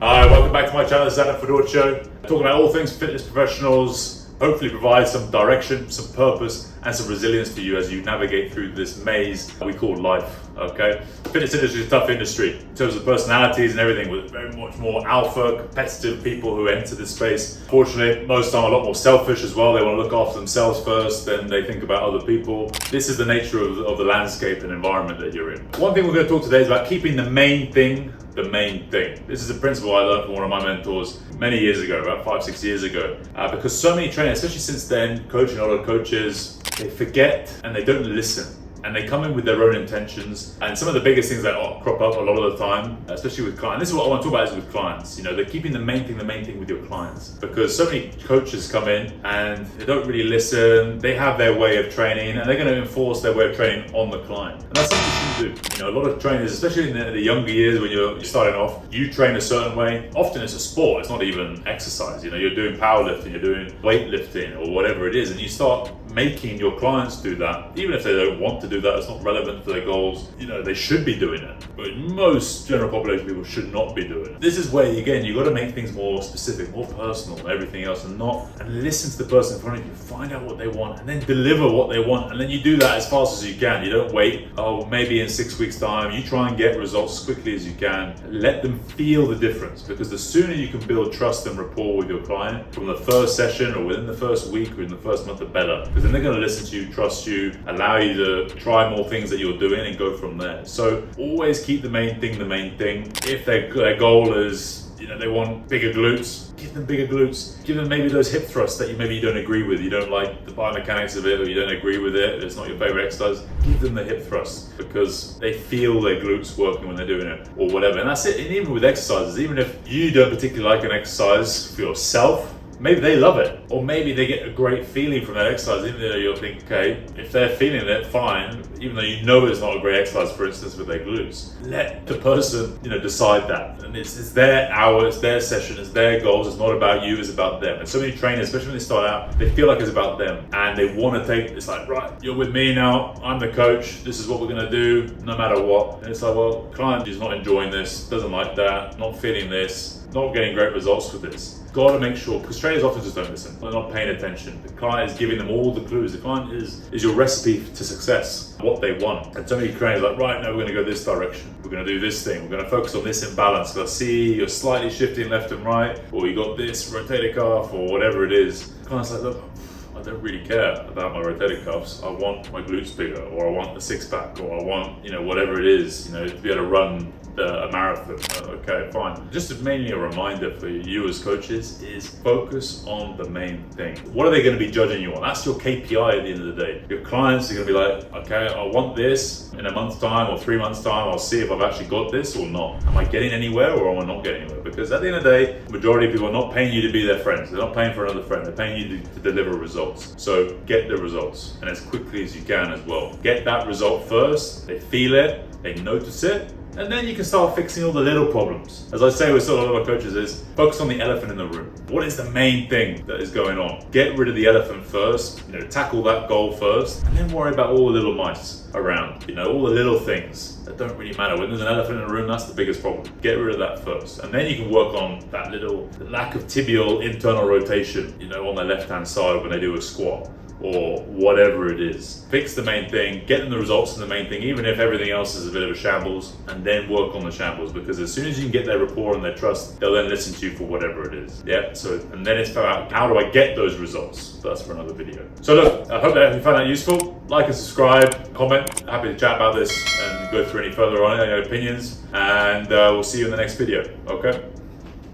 Hi, welcome back to my channel, the Rapport Show. Talking about all things fitness professionals, hopefully provide some direction, some purpose, and some resilience to you as you navigate through this maze we call life, okay? The fitness industry is a tough industry in terms of personalities and everything, with very much more alpha, competitive people who enter this space. Fortunately, most of the time a lot more selfish as well. They want to look after themselves first, then they think about other people. This is the nature of the landscape and environment that you're in. One thing we're going to talk today is about keeping the main thing the main thing. This is a principle I learned from one of my mentors many years ago, about 5-6 years ago. Because so many trainers, especially since then, coaching a lot of coaches, they forget and they don't listen. And they come in with their own intentions. And some of the biggest things that crop up a lot of the time, especially with clients, this is what I want to talk about, is with clients. You know, they're keeping the main thing with your clients. Because so many coaches come in and they don't really listen. They have their way of training and they're going to enforce their way of training on the client. And that's something you shouldn't do. You know, a lot of trainers, especially in the younger years when you're starting off, you train a certain way. Often it's a sport, it's not even exercise. You know, you're doing powerlifting, you're doing weightlifting or whatever it is, and you start making your clients do that. Even if they don't want to do that, it's not relevant to their goals. You know, they should be doing it. But most general population people should not be doing it. This is where, again, you've got to make things more specific, more personal and everything else, and listen to the person in front of you, find out what they want, and then deliver what they want. And then you do that as fast as you can. You don't wait, maybe in 6 weeks time. You try and get results as quickly as you can. Let them feel the difference, because the sooner you can build trust and rapport with your client from the first session or within the first week or in the first month, the better. Because then they're going to listen to you, trust you, allow you to try more things that you're doing and go from there. So always keep the main thing the main thing. If their goal is, you know, they want bigger glutes, give them bigger glutes. Give them maybe those hip thrusts that you don't agree with. You don't like the biomechanics of it, or you don't agree with it. It's not your favorite exercise. Give them the hip thrusts because they feel their glutes working when they're doing it, or whatever. And that's it. And even with exercises, even if you don't particularly like an exercise for yourself, maybe they love it, or maybe they get a great feeling from that exercise, even though you'll think, okay, if they're feeling it, fine, even though you know it's not a great exercise, for instance, with their glutes. Let the person, decide that. And it's their hour, it's their session, it's their goals, it's not about you, it's about them. And so many trainers, especially when they start out, they feel like it's about them, and they want to it's like, right, you're with me now, I'm the coach, this is what we're going to do, no matter what. And it's like, well, client is not enjoying this, doesn't like that, not feeling this, not getting great results with this. Got to make sure, because trainers often just don't listen. They're not paying attention. The client is giving them all the clues. The client is your recipe to success, what they want. And so many trainers are like, right, now we're going to go this direction. We're going to do this thing. We're going to focus on this imbalance. Because I see you're slightly shifting left and right, or you got this rotator cuff, or whatever it is. The client's like, look, I don't really care about my rotator cuffs. I want my glutes bigger, or I want the six pack, or I want, whatever it is, to be able to run a marathon. Okay, fine. Just mainly a reminder for you as coaches is focus on the main thing. What are they going to be judging you on? That's your KPI at the end of the day. Your clients are going to be like, okay, I want this in a month's time or 3 months time. I'll see if I've actually got this or not. Am I getting anywhere or am I not getting anywhere? Because at the end of the day, the majority of people are not paying you to be their friends. They're not paying for another friend. They're paying you to deliver results. So get the results, and as quickly as you can as well. Get that result first. They feel it, they notice it, and then you can start fixing all the little problems. As I say with a lot of our coaches, is focus on the elephant in the room. What is the main thing that is going on? Get rid of the elephant first, tackle that goal first, and then worry about all the little mice around, all the little things that don't really matter. When there's an elephant in the room, that's the biggest problem. Get rid of that first. And then you can work on that little lack of tibial internal rotation, on the left-hand side when they do a squat, or whatever it is. Fix the main thing, get them the results in the main thing, even if everything else is a bit of a shambles, and then work on the shambles, because as soon as you can get their rapport and their trust, they'll then listen to you for whatever it is. Yeah, and then it's about how do I get those results? So that's for another video. So look, I hope that you found that useful. Like and subscribe, comment. Happy to chat about this and go through any further on any opinions, and we'll see you in the next video, okay?